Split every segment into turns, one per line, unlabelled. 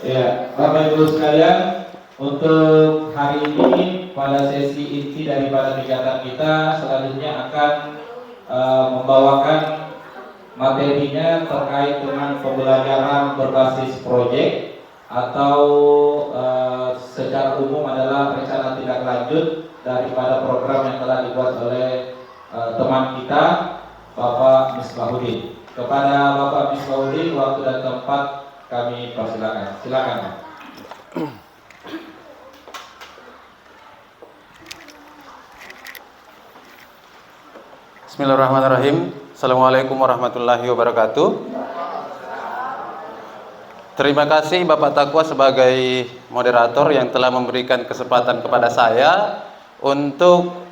Ya, Bapak Ibu sekalian, untuk hari ini pada sesi inti daripada kegiatan kita selanjutnya akan membawakan materinya terkait dengan pembelajaran berbasis proyek atau secara umum adalah rencana tindak lanjut daripada program yang telah dibuat oleh teman kita Bapak Misbahuddin. Kepada Bapak Misbahuddin, waktu dan tempat kami persilakan. Silakan, Pak.
Bismillahirrahmanirrahim. Assalamualaikum warahmatullahi wabarakatuh. Terima kasih Bapak Takwa sebagai moderator yang telah memberikan kesempatan kepada saya untuk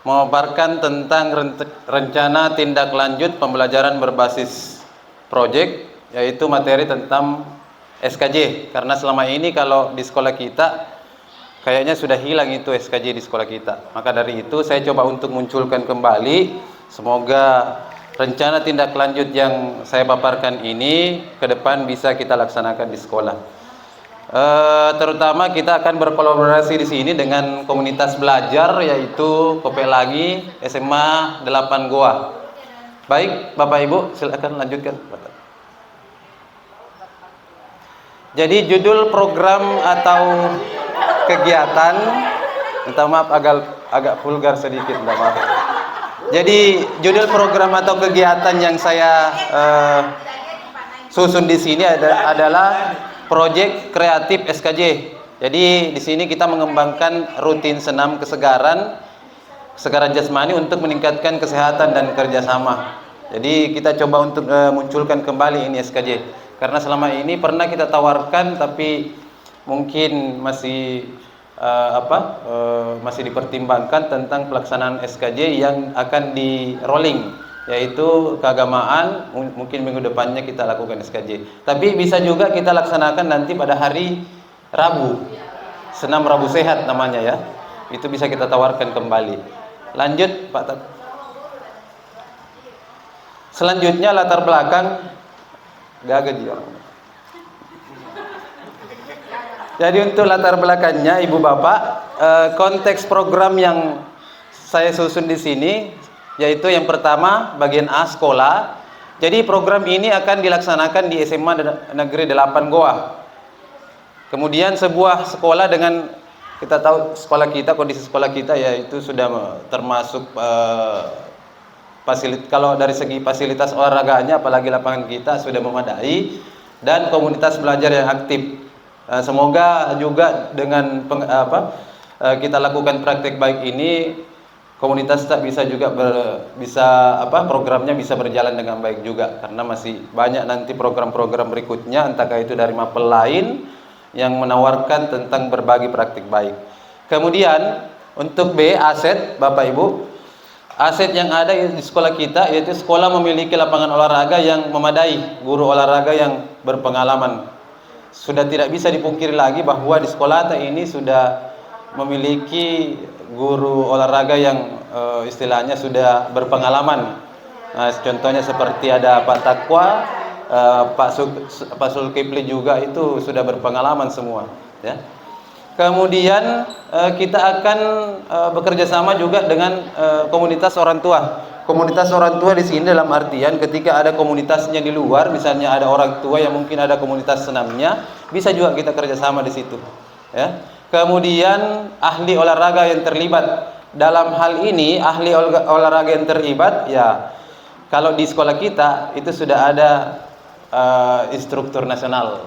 memaparkan tentang rencana tindak lanjut pembelajaran berbasis proyek, yaitu materi tentang SKJ. Karena selama ini kalau di sekolah kita kayaknya sudah hilang itu SKJ di sekolah kita. Maka dari itu saya coba untuk munculkan kembali. Semoga rencana tindak lanjut yang saya paparkan ini ke depan bisa kita laksanakan di sekolah. Terutama kita akan berkolaborasi di sini dengan komunitas belajar, yaitu Kopelangi SMA 8 Goa. Baik, Bapak Ibu, silakan lanjutkan. Jadi judul program atau kegiatan, minta maaf agak vulgar sedikit, minta maaf. Jadi judul program atau kegiatan yang saya susun di sini adalah Proyek Kreatif SKJ. Jadi di sini kita mengembangkan rutin senam kesegaran jasmani untuk meningkatkan kesehatan dan kerjasama. Jadi kita coba untuk munculkan kembali ini SKJ. Karena selama ini pernah kita tawarkan tapi mungkin masih masih dipertimbangkan tentang pelaksanaan SKJ yang akan di rolling, yaitu keagamaan. Mungkin minggu depannya kita lakukan SKJ, tapi bisa juga kita laksanakan nanti pada hari Rabu, senam Rabu sehat namanya ya, itu bisa kita tawarkan kembali. Lanjut Pak Tat. Selanjutnya latar belakang gagal orang. Jadi untuk latar belakangnya Ibu Bapak, konteks program yang saya susun di sini yaitu yang pertama bagian A, sekolah. Jadi program ini akan dilaksanakan di SMA Negeri 8 Goa. Kemudian sebuah sekolah dengan, kita tahu sekolah kita, kondisi sekolah kita yaitu sudah termasuk kalau dari segi fasilitas olahraganya apalagi lapangan kita sudah memadai dan komunitas belajar yang aktif. Semoga juga dengan kita lakukan praktek baik ini, komunitas tak bisa juga programnya bisa berjalan dengan baik juga, karena masih banyak nanti program-program berikutnya, entahkah itu dari mapel lain yang menawarkan tentang berbagi praktik baik. Kemudian untuk B, aset Bapak Ibu, aset yang ada di sekolah kita yaitu sekolah memiliki lapangan olahraga yang memadai, guru olahraga yang berpengalaman. Sudah tidak bisa dipungkiri lagi bahwa di sekolah ini sudah memiliki guru olahraga yang istilahnya sudah berpengalaman. Nah, contohnya seperti ada Pak Takwa, Pak Zulkifli juga itu sudah berpengalaman semua. Ya. Kemudian kita akan bekerja sama juga dengan komunitas orang tua. Komunitas orang tua di sini dalam artian ketika ada komunitasnya di luar, misalnya ada orang tua yang mungkin ada komunitas senamnya, bisa juga kita kerjasama di situ. Ya. Kemudian ahli olahraga yang terlibat dalam hal ini, ahli olahraga yang terlibat, ya kalau di sekolah kita itu sudah ada instruktur nasional.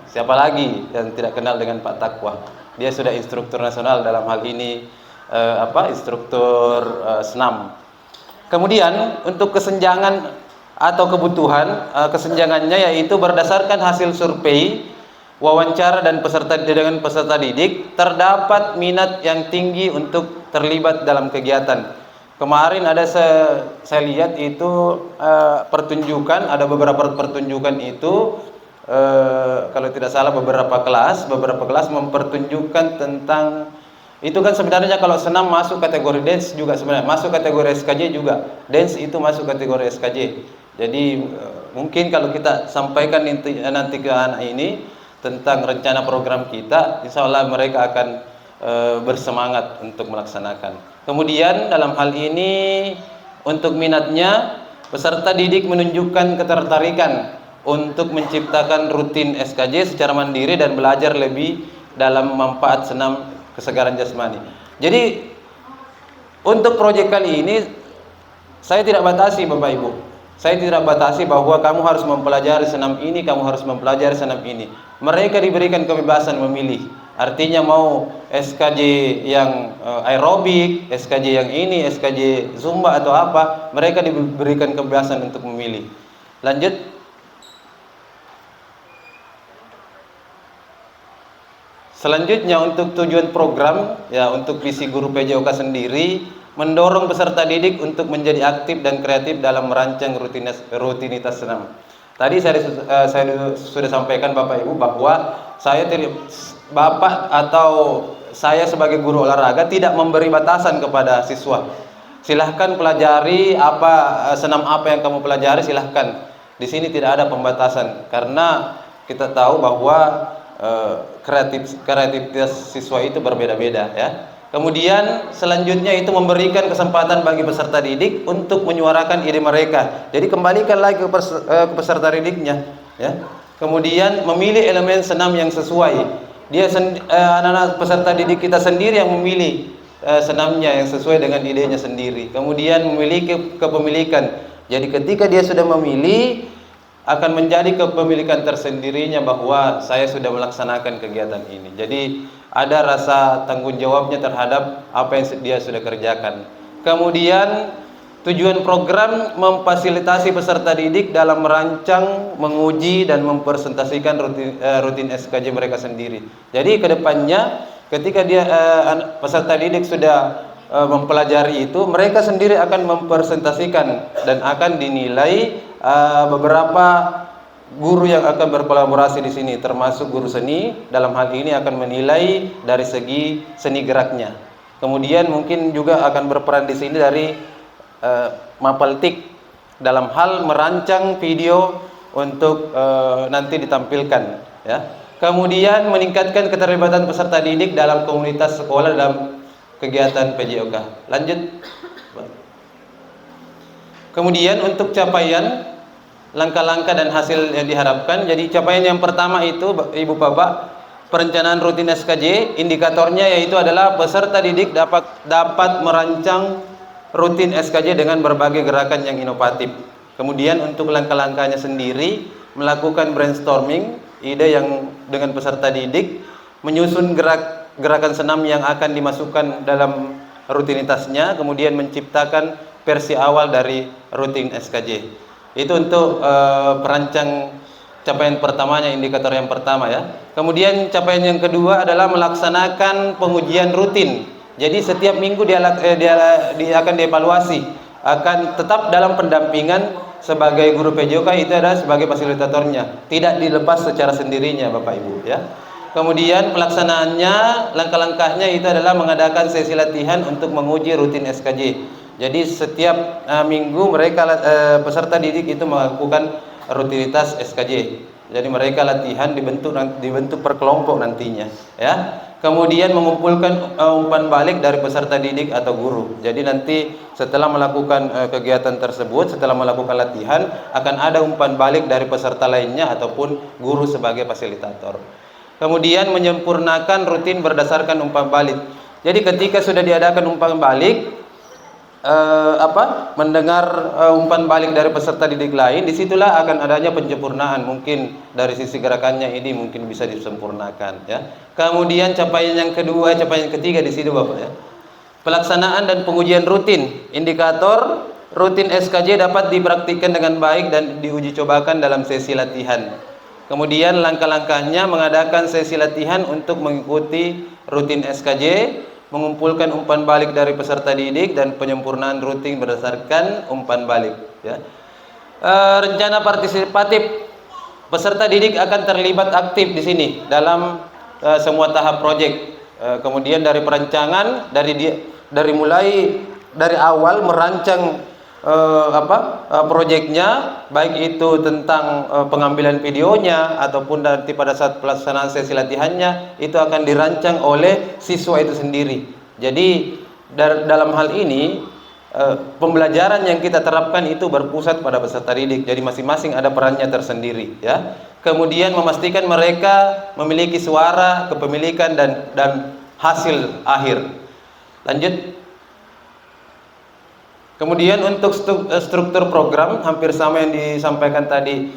Siapa lagi yang tidak kenal dengan Pak Takwa? Dia sudah instruktur nasional dalam hal ini, instruktur senam. Kemudian untuk kesenjangan atau kebutuhan, kesenjangannya yaitu berdasarkan hasil survei, wawancara dan dengan peserta didik, terdapat minat yang tinggi untuk terlibat dalam kegiatan. Kemarin ada saya lihat itu pertunjukan, ada beberapa pertunjukan itu, kalau tidak salah beberapa kelas mempertunjukkan tentang itu kan sebenarnya kalau senam masuk kategori dance juga, sebenarnya masuk kategori SKJ juga. Dance itu masuk kategori SKJ. Jadi mungkin kalau kita sampaikan nanti ke anak ini tentang rencana program kita, insya Allah mereka akan bersemangat untuk melaksanakan. Kemudian dalam hal ini untuk minatnya, peserta didik menunjukkan ketertarikan untuk menciptakan rutin SKJ secara mandiri dan belajar lebih dalam manfaat senam kesegaran jasmani. Jadi untuk proyek kali ini saya tidak batasi Bapak Ibu. Saya tidak batasi bahwa kamu harus mempelajari senam ini, kamu harus mempelajari senam ini. Mereka diberikan kebebasan memilih. Artinya mau SKJ yang aerobik, SKJ yang ini, SKJ Zumba atau apa, mereka diberikan kebebasan untuk memilih. Lanjut. Selanjutnya untuk tujuan program, ya untuk visi guru PJOK sendiri, mendorong peserta didik untuk menjadi aktif dan kreatif dalam merancang rutinitas senam. Tadi saya sudah sampaikan Bapak Ibu bahwa Bapak atau saya sebagai guru olahraga tidak memberi batasan kepada siswa. Silahkan pelajari senam apa yang kamu pelajari, silahkan. Di sini tidak ada pembatasan karena kita tahu bahwa kreativitas siswa itu berbeda-beda ya. Kemudian selanjutnya itu memberikan kesempatan bagi peserta didik untuk menyuarakan ide mereka. Jadi kembalikan lagi ke peserta didiknya ya. Kemudian memilih elemen senam yang sesuai. Anak-anak peserta didik kita sendiri yang memilih senamnya yang sesuai dengan idenya sendiri. Kemudian memiliki kepemilikan. Jadi ketika dia sudah memilih, akan menjadi kepemilikan tersendirinya bahwa saya sudah melaksanakan kegiatan ini. Jadi ada rasa tanggung jawabnya terhadap apa yang dia sudah kerjakan. Kemudian tujuan program memfasilitasi peserta didik dalam merancang, menguji dan mempresentasikan rutin SKJ mereka sendiri. Jadi kedepannya ketika peserta didik sudah mempelajari itu, mereka sendiri akan mempresentasikan dan akan dinilai. Beberapa guru yang akan berkolaborasi di sini, termasuk guru seni, dalam hal ini akan menilai dari segi seni geraknya. Kemudian mungkin juga akan berperan di sini dari Mapeltik dalam hal merancang video untuk nanti ditampilkan. Ya. Kemudian meningkatkan keterlibatan peserta didik dalam komunitas sekolah dalam kegiatan PJOK. Lanjut. Kemudian untuk capaian, langkah-langkah dan hasil yang diharapkan. Jadi capaian yang pertama itu Ibu Bapak, perencanaan rutin SKJ, indikatornya yaitu adalah peserta didik dapat merancang rutin SKJ dengan berbagai gerakan yang inovatif. Kemudian untuk langkah-langkahnya sendiri, melakukan brainstorming ide yang dengan peserta didik, menyusun gerakan senam yang akan dimasukkan dalam rutinitasnya, kemudian menciptakan versi awal dari rutin SKJ. Itu untuk perancang capaian pertamanya, indikator yang pertama ya. Kemudian capaian yang kedua adalah melaksanakan pengujian rutin. Jadi setiap minggu dia akan dievaluasi, akan tetap dalam pendampingan sebagai guru PJOK, itu adalah sebagai fasilitatornya, tidak dilepas secara sendirinya Bapak Ibu ya. Kemudian pelaksanaannya, langkah-langkahnya itu adalah mengadakan sesi latihan untuk menguji rutin SKJ. Jadi setiap minggu mereka peserta didik itu melakukan rutinitas SKJ. Jadi mereka latihan dibentuk per kelompok nantinya, ya. Kemudian mengumpulkan umpan balik dari peserta didik atau guru. Jadi nanti setelah melakukan kegiatan tersebut, setelah melakukan latihan, akan ada umpan balik dari peserta lainnya ataupun guru sebagai fasilitator. Kemudian menyempurnakan rutin berdasarkan umpan balik. Jadi ketika sudah diadakan umpan balik, mendengar umpan balik dari peserta didik lain, disitulah akan adanya penyempurnaan. Mungkin dari sisi gerakannya ini mungkin bisa disempurnakan ya. Kemudian capaian yang kedua, capaian yang ketiga di situ Bapak ya. Pelaksanaan dan pengujian rutin. Indikator rutin SKJ dapat dipraktikkan dengan baik dan diuji cobakan dalam sesi latihan. Kemudian langkah-langkahnya mengadakan sesi latihan untuk mengikuti rutin SKJ, mengumpulkan umpan balik dari peserta didik dan penyempurnaan rutin berdasarkan umpan balik ya. Rencana partisipatif, peserta didik akan terlibat aktif di sini dalam semua tahap proyek. Kemudian dari perancangan, dari mulai dari awal merancang proyeknya, baik itu tentang pengambilan videonya ataupun nanti pada saat pelaksanaan sesi latihannya itu akan dirancang oleh siswa itu sendiri. Jadi dalam hal ini pembelajaran yang kita terapkan itu berpusat pada peserta didik. Jadi masing-masing ada perannya tersendiri, ya. Kemudian memastikan mereka memiliki suara, kepemilikan dan hasil akhir. Lanjut. Kemudian untuk struktur program hampir sama yang disampaikan tadi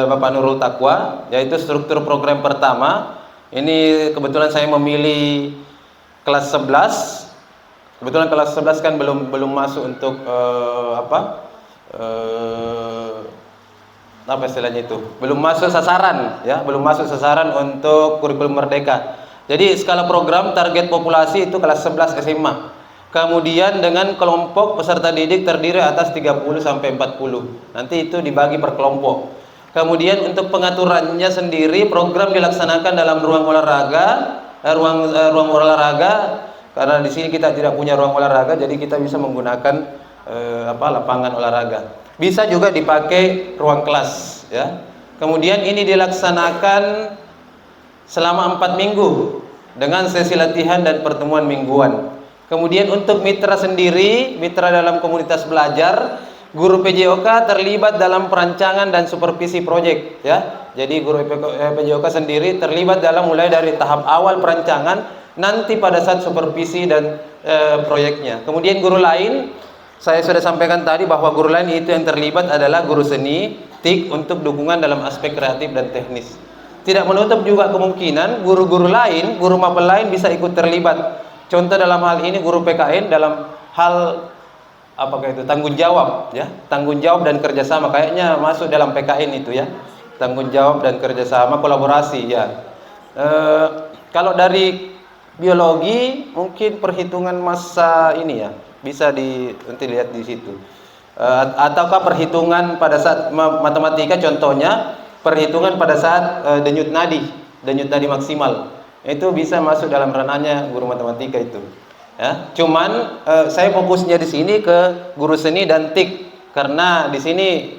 Bapak Nurul Taqwa, yaitu struktur program pertama. Ini kebetulan saya memilih kelas 11. Kebetulan kelas 11 kan belum masuk untuk apa istilahnya itu? Belum masuk sasaran, ya, belum masuk sasaran untuk kurikulum merdeka. Jadi skala program target populasi itu kelas 11 SMA. Kemudian dengan kelompok peserta didik terdiri atas 30 sampai 40. Nanti itu dibagi per kelompok. Kemudian untuk pengaturannya sendiri, program dilaksanakan dalam ruang olahraga, ruang olahraga. Karena di sini kita tidak punya ruang olahraga, jadi kita bisa menggunakan lapangan olahraga. Bisa juga dipakai ruang kelas, ya. Kemudian ini dilaksanakan selama 4 minggu dengan sesi latihan dan pertemuan mingguan. Kemudian untuk mitra sendiri, mitra dalam komunitas belajar, guru PJOK terlibat dalam perancangan dan supervisi proyek, ya. Jadi guru PJOK sendiri terlibat dalam mulai dari tahap awal perancangan nanti pada saat supervisi dan proyeknya. Kemudian guru lain, saya sudah sampaikan tadi bahwa guru lain itu yang terlibat adalah guru seni, TIK untuk dukungan dalam aspek kreatif dan teknis. Tidak menutup juga kemungkinan guru-guru lain, guru mapel lain bisa ikut terlibat. Contoh dalam hal ini guru PKN dalam hal apakah itu tanggung jawab, ya, tanggung jawab dan kerjasama, kayaknya masuk dalam PKN itu, ya, tanggung jawab dan kerjasama, kolaborasi, ya. Kalau dari biologi mungkin perhitungan massa ini, ya, bisa nanti lihat di situ. Ataukah perhitungan pada saat matematika, contohnya perhitungan pada saat denyut nadi maksimal, itu bisa masuk dalam ranahnya guru matematika itu, ya. Cuman saya fokusnya di sini ke guru seni dan TIK karena di sini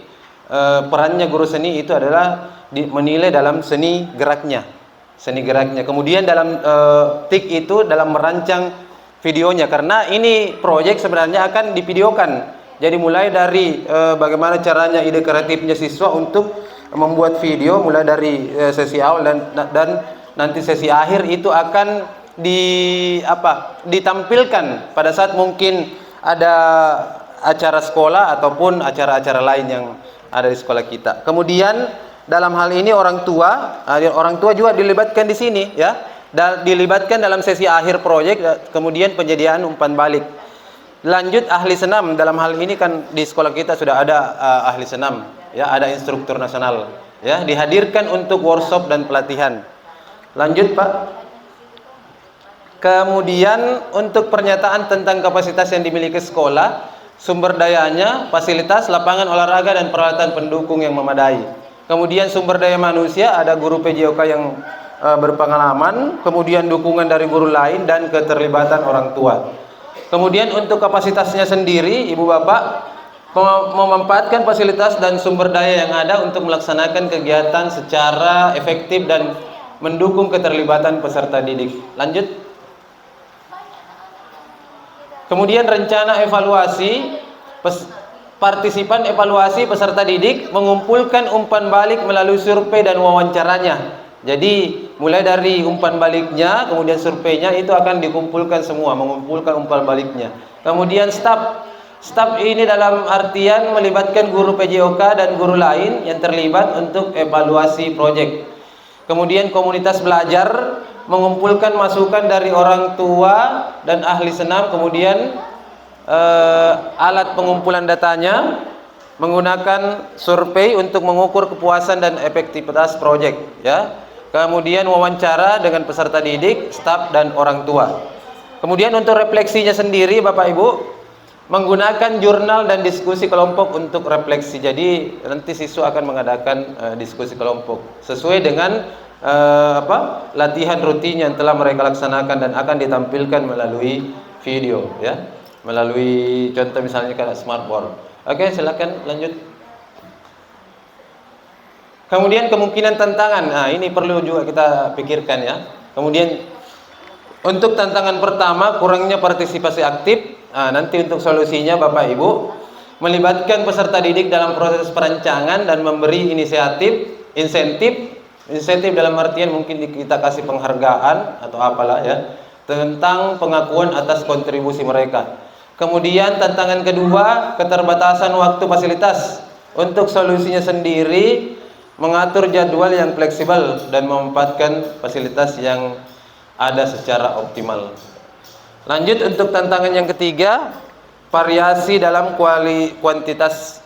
perannya guru seni itu adalah menilai dalam seni geraknya. Kemudian dalam TIK itu dalam merancang videonya, karena ini proyek sebenarnya akan divideokan. Jadi mulai dari bagaimana caranya ide kreatifnya siswa untuk membuat video mulai dari sesi awal dan nanti sesi akhir itu akan ditampilkan pada saat mungkin ada acara sekolah ataupun acara-acara lain yang ada di sekolah kita. Kemudian dalam hal ini orang tua juga dilibatkan di sini, ya, dilibatkan dalam sesi akhir proyek, kemudian penyediaan umpan balik. Lanjut ahli senam, dalam hal ini kan di sekolah kita sudah ada ahli senam, ya, ada instruktur nasional, ya, dihadirkan untuk workshop dan pelatihan. Lanjut, Pak. Kemudian untuk pernyataan tentang kapasitas yang dimiliki sekolah, sumber dayanya, fasilitas, lapangan olahraga dan peralatan pendukung yang memadai. Kemudian sumber daya manusia, ada guru PJOK yang berpengalaman, kemudian dukungan dari guru lain dan keterlibatan orang tua. Kemudian untuk kapasitasnya sendiri, Ibu Bapak memanfaatkan fasilitas dan sumber daya yang ada untuk melaksanakan kegiatan secara efektif dan mendukung keterlibatan peserta didik. Lanjut. Kemudian rencana evaluasi, partisipan evaluasi peserta didik mengumpulkan umpan balik melalui survei dan wawancaranya. Jadi mulai dari umpan baliknya, kemudian surveinya itu akan dikumpulkan semua, mengumpulkan umpan baliknya. Kemudian staf ini dalam artian melibatkan guru PJOK dan guru lain yang terlibat untuk evaluasi proyek. Kemudian komunitas belajar mengumpulkan masukan dari orang tua dan ahli senam, kemudian alat pengumpulan datanya menggunakan survei untuk mengukur kepuasan dan efektivitas proyek, ya. Kemudian wawancara dengan peserta didik, staf dan orang tua. Kemudian untuk refleksinya sendiri, Bapak Ibu, menggunakan jurnal dan diskusi kelompok untuk refleksi. Jadi nanti siswa akan mengadakan diskusi kelompok sesuai dengan latihan rutin yang telah mereka laksanakan dan akan ditampilkan melalui video, ya. melalui contoh misalnya kayak smartboard. Oke, silakan lanjut. Kemudian kemungkinan tantangan. Nah, ini perlu juga kita pikirkan ya. Kemudian untuk tantangan pertama, kurangnya partisipasi aktif. Nah, nanti untuk solusinya Bapak Ibu melibatkan peserta didik dalam proses perancangan dan memberi insentif dalam artian mungkin kita kasih penghargaan atau apalah ya, tentang pengakuan atas kontribusi mereka. Kemudian tantangan kedua, keterbatasan waktu fasilitas. Untuk solusinya sendiri, mengatur jadwal yang fleksibel dan memanfaatkan fasilitas yang ada secara optimal. Lanjut untuk tantangan yang ketiga, variasi dalam kualitas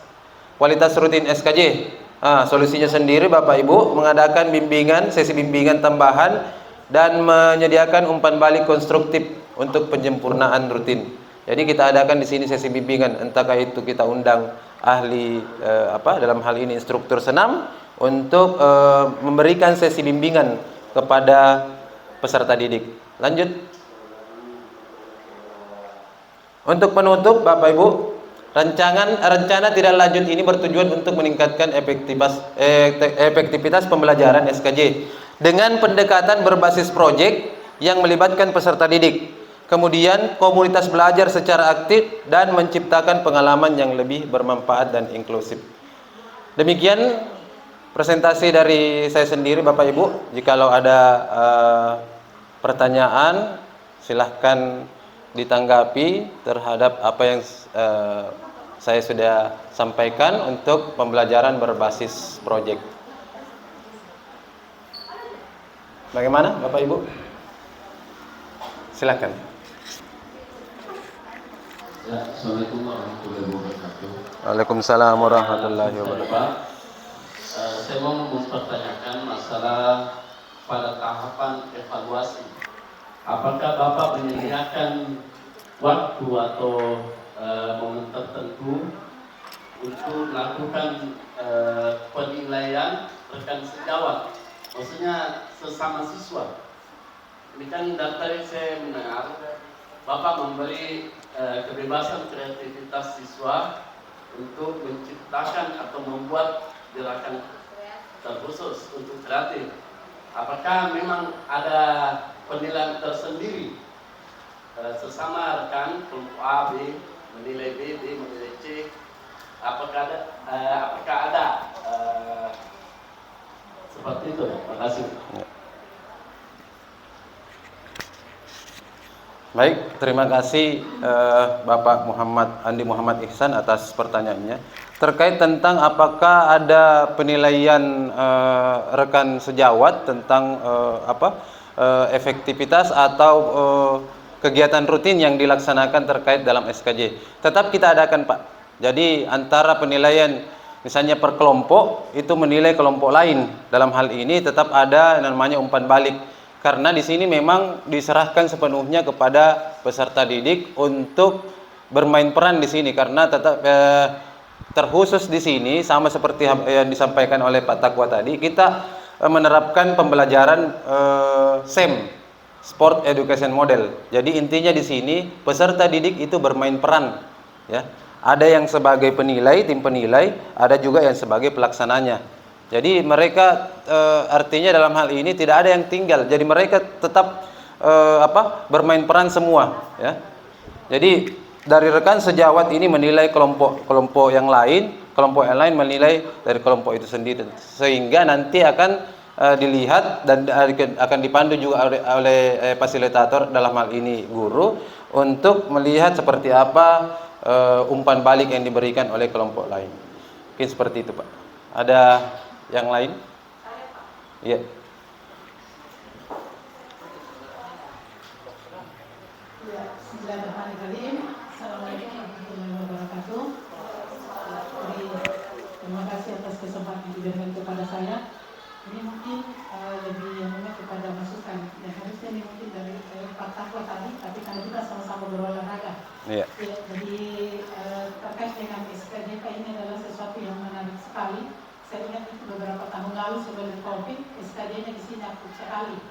rutin SKJ. Solusinya sendiri Bapak Ibu mengadakan sesi bimbingan tambahan dan menyediakan umpan balik konstruktif untuk penyempurnaan rutin. Jadi kita adakan di sini sesi bimbingan, entahkah itu kita undang ahli dalam hal ini instruktur senam untuk memberikan sesi bimbingan kepada peserta didik. Lanjut. Untuk penutup Bapak Ibu, rencana tidak lanjut ini bertujuan untuk meningkatkan efektivitas pembelajaran SKJ dengan pendekatan berbasis proyek yang melibatkan peserta didik. Kemudian komunitas belajar secara aktif dan menciptakan pengalaman yang lebih bermanfaat dan inklusif. Demikian presentasi dari saya sendiri Bapak Ibu. Jikalau ada pertanyaan silahkan ditanggapi terhadap apa yang saya sudah sampaikan untuk pembelajaran berbasis proyek. Bagaimana Bapak Ibu? Silakan.
Ya, Assalamualaikum warahmatullahi wabarakatuh.
Waalaikumsalam warahmatullahi wabarakatuh.
Saya mau mempertanyakan masalah pada tahapan evaluasi. Apakah Bapak menyediakan waktu atau momen tertentu untuk melakukan penilaian rekan sejawat, maksudnya sesama siswa? Ini kan dari saya mendengar Bapak memberi kebebasan kreativitas siswa untuk menciptakan atau membuat gerakan terkhusus untuk kreatif. Apakah memang ada penilaian tersendiri sesama rekan kelompok A, B menilai B, B menilai C? Apakah ada seperti itu? Terima kasih.
Baik, terima kasih Bapak Andi Muhammad Ihsan atas pertanyaannya. Terkait tentang apakah ada penilaian rekan sejawat tentang efektivitas atau kegiatan rutin yang dilaksanakan terkait dalam SKJ. Tetap kita adakan Pak. Jadi antara penilaian misalnya per kelompok itu menilai kelompok lain. Dalam hal ini tetap ada namanya umpan balik. Karena di sini memang diserahkan sepenuhnya kepada peserta didik untuk bermain peran di sini, karena tetap terkhusus di sini sama seperti yang disampaikan oleh Pak Takwa tadi, kita menerapkan pembelajaran SEM, Sport Education Model. Jadi intinya di sini peserta didik itu bermain peran, ya. Ada yang sebagai penilai, tim penilai, ada juga yang sebagai pelaksananya. Jadi mereka artinya dalam hal ini tidak ada yang tinggal. Jadi mereka tetap bermain peran semua, ya. Jadi dari rekan sejawat ini menilai kelompok yang lain, kelompok yang lain menilai dari kelompok itu sendiri, sehingga nanti akan dilihat dan akan dipandu juga oleh fasilitator, dalam hal ini guru, untuk melihat seperti apa umpan balik yang diberikan oleh kelompok lain. Mungkin seperti itu Pak. Ada yang lain? Iya.
Bismillahirrahmanirrahim. Assalamualaikum warahmatullahi wabarakatuh. Terima kasih atas kesempatan yang diberikan kepada saya. Ini mungkin lebih kepada masukan. Ya, harusnya ini mungkin dari Pak Takwa tadi, tapi karena kita sama-sama berolahraga.
Iya.
Ya, jadi terkait dengan SKJK ini adalah sesuatu yang menarik sekali. Saya ingat itu beberapa tahun lalu sebelum COVID, SKJ-nya di sini aktif sekali.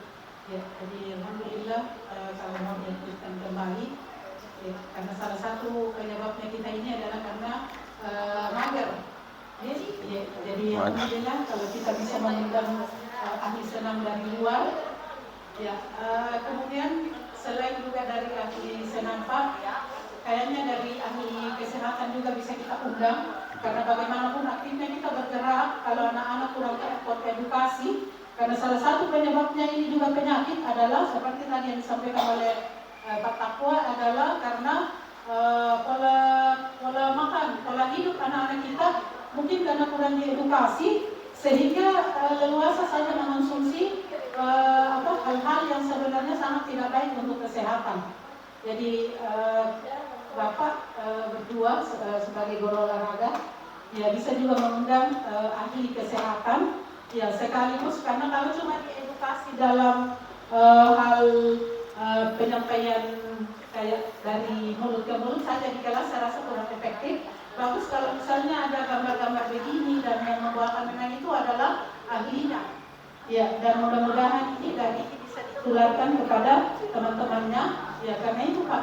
Ya, jadi alhamdulillah kalau mau dilanjutkan kembali, karena salah satu penyebabnya kita ini adalah karena mager. Jadi alhamdulillah kalau kita bisa mengundang ahli senam dari luar, ya. Kemudian selain juga dari ahli senam Pak, kayaknya dari ahli kesehatan juga bisa kita undang, karena bagaimanapun aktifnya kita bergerak kalau anak-anak kurang edukasi, karena salah satu penyebabnya ini juga penyakit adalah seperti tadi yang disampaikan oleh Pak Takwa adalah karena pola makan, pola hidup anak-anak kita mungkin karena kurang diedukasi sehingga leluasa saja mengonsumsi hal-hal yang sebenarnya sangat tidak baik untuk kesehatan. Jadi Bapak berdua sebagai guru olahraga ya bisa juga mengundang ahli kesehatan ya sekaligus, karena kalau cuma diedukasi dalam hal penyampaian kayak dari mulut ke mulut saja di kelas saya rasa kurang efektif. Bagus kalau misalnya ada gambar-gambar begini dan yang membawakan dengan itu adalah ahlinya. Ya, dan mudah-mudahan ini dari bisa ditularkan kepada teman-temannya. Ya, karena itu Pak,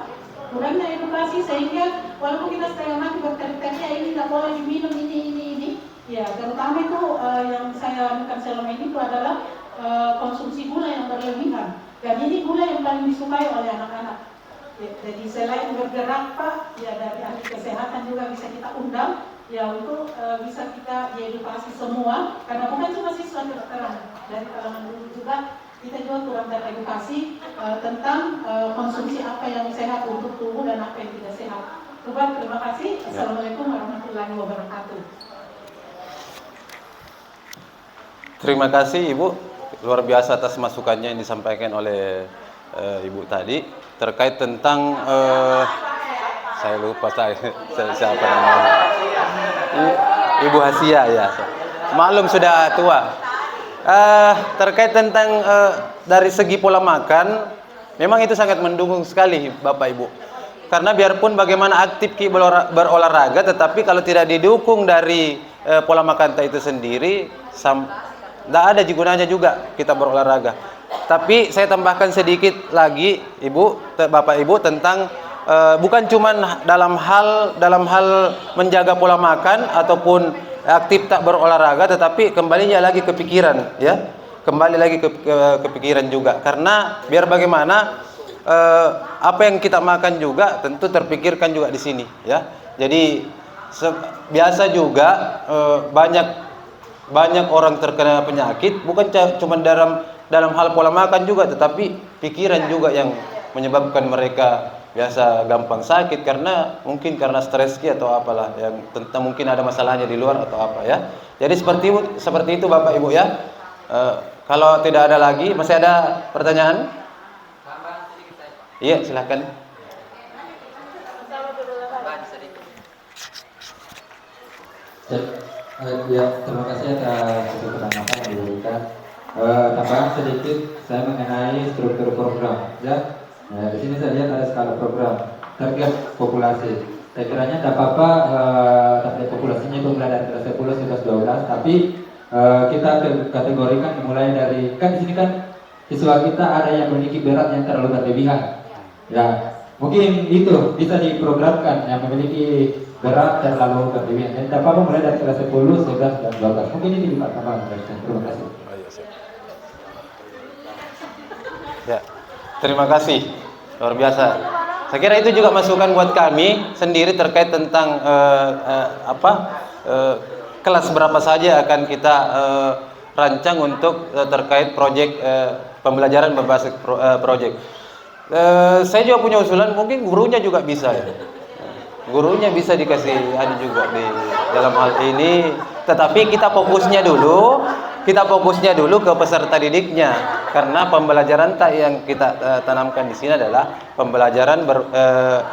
kurangnya edukasi sehingga walaupun kita setengah mati berkali-kali ya ini tidak boleh diminum ini. Ya, terutama itu yang saya lakukan selama ini itu adalah konsumsi gula yang berlebihan. Dan ini gula yang paling disukai oleh anak-anak. Ya, jadi selain bergerak Pak, ya dari ahli kesehatan juga bisa kita undang ya untuk bisa kita diedukasi semua, karena bukan cuma siswa kedokteran, dari kalangan guru juga kita juga kurang teredukasi tentang konsumsi apa yang sehat untuk tubuh dan apa yang tidak sehat. Coba terima kasih. Assalamualaikum warahmatullahi wabarakatuh.
Terima kasih Ibu, luar biasa atas masukannya yang disampaikan oleh Ibu tadi terkait tentang saya lupa siapa namanya, Ibu Hasia ya, maklum sudah tua. Terkait tentang dari segi pola makan, memang itu sangat mendukung sekali Bapak Ibu, karena biarpun bagaimana aktif kita berolahraga, tetapi kalau tidak didukung dari pola makan itu sendiri, tidak ada gunanya juga kita berolahraga. Tapi saya tambahkan sedikit lagi Bapak Ibu tentang bukan cuma dalam hal menjaga pola makan ataupun aktif tak berolahraga, tetapi kembalinya lagi ke pikiran ya, kembali lagi ke pikiran juga, karena biar bagaimana apa yang kita makan juga tentu terpikirkan juga di sini ya. Jadi biasa juga banyak orang terkena penyakit bukan cuma dalam hal pola makan juga, tetapi pikiran juga yang menyebabkan mereka biasa gampang sakit karena stres atau apalah yang tentang mungkin ada masalahnya di luar atau apa ya. Jadi seperti itu Bapak Ibu ya. Kalau tidak ada lagi, masih ada pertanyaan? Iya, silakan.
Ya, terima kasih atas penjelasan yang diberikan. Tambahan sedikit saya mengenai struktur program ya. Nah, di sini saya lihat ada skala program target populasi. Saya kiranya tidak apa-apa target populasinya itu mulai dari kelas 10, 11, 12, tapi kita kategorikan mulai dari, kan di sini kan siswa kita ada yang memiliki berat yang terlalu berlebihan. Ya, mungkin itu bisa diprogramkan yang memiliki berat terlalu berlebihan. Dan tidak apa-apa mulai dari kelas 10, 11, dan 12. Mungkin ini Pak tambahan. Terima kasih.
Ya, terima kasih, luar biasa. Saya kira itu juga masukan buat kami sendiri terkait tentang kelas berapa saja akan kita rancang untuk terkait proyek pembelajaran berbasis proyek. Saya juga punya usulan, mungkin gurunya juga bisa ya. Gurunya bisa dikasih juga di dalam hal ini, tetapi kita fokusnya dulu ke peserta didiknya, karena pembelajaran yang kita tanamkan di sini adalah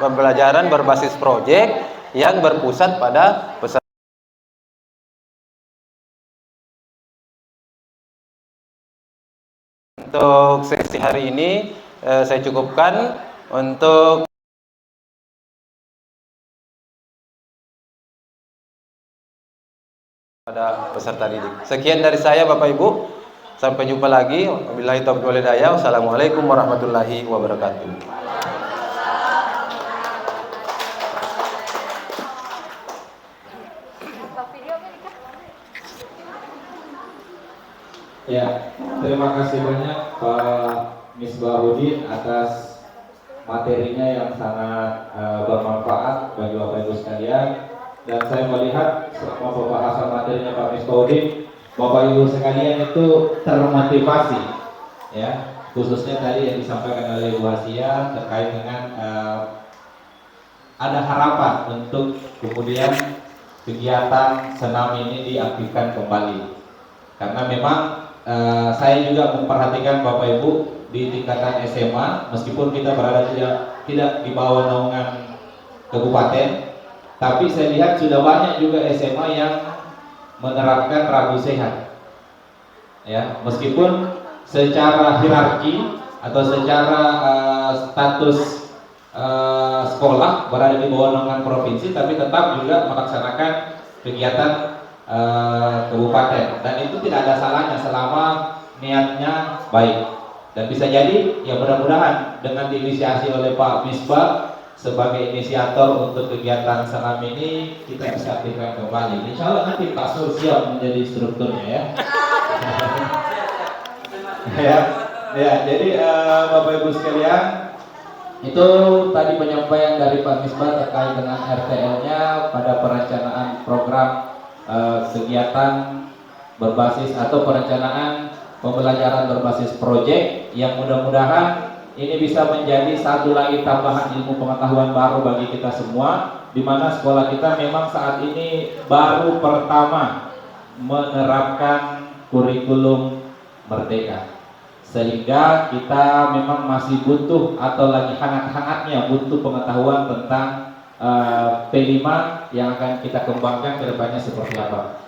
pembelajaran berbasis proyek yang berpusat pada peserta. Untuk sesi hari ini saya cukupkan untuk pada peserta didik. Sekian dari saya Bapak Ibu. Sampai jumpa lagi. Wabillahi taufiq wal hidayah. Wassalamualaikum warahmatullahi wabarakatuh.
Ya, terima kasih banyak Pak Misbahudin atas materinya yang sangat bermanfaat bagi Bapak Ibu sekalian. Dan saya melihat selama pembahasan materinya Pak Misbahudin, Bapak Ibu sekalian itu termotivasi, ya, khususnya tadi yang disampaikan oleh Bu Hasia terkait dengan ada harapan untuk kemudian kegiatan senam ini diaktifkan kembali. Karena memang saya juga memperhatikan Bapak Ibu di tingkatan SMA, meskipun kita berada tidak di bawah naungan kabupaten, tapi saya lihat sudah banyak juga SMA yang menerapkan ragu sehat. Ya, meskipun secara hierarki atau secara status sekolah berada di bawah naungan provinsi, tapi tetap juga melaksanakan kegiatan kabupaten, dan itu tidak ada salahnya selama niatnya baik. Dan bisa jadi ya mudah-mudahan dengan diinisiasi oleh Pak Misbah sebagai inisiator untuk kegiatan senam ini kita bisa aktifkan kembali. Insya Allah nanti Pak Sul siap menjadi strukturnya ya. Ya, jadi Bapak Ibu sekalian, itu tadi penyampaian dari Pak Misbah terkait dengan RTL-nya pada perencanaan program kegiatan berbasis atau perencanaan pembelajaran berbasis proyek, yang mudah-mudahan ini bisa menjadi satu lagi tambahan ilmu pengetahuan baru bagi kita semua, di mana sekolah kita memang saat ini baru pertama menerapkan kurikulum merdeka, sehingga kita memang masih butuh atau lagi hangat-hangatnya butuh pengetahuan tentang P5 yang akan kita kembangkan ke depannya seperti apa.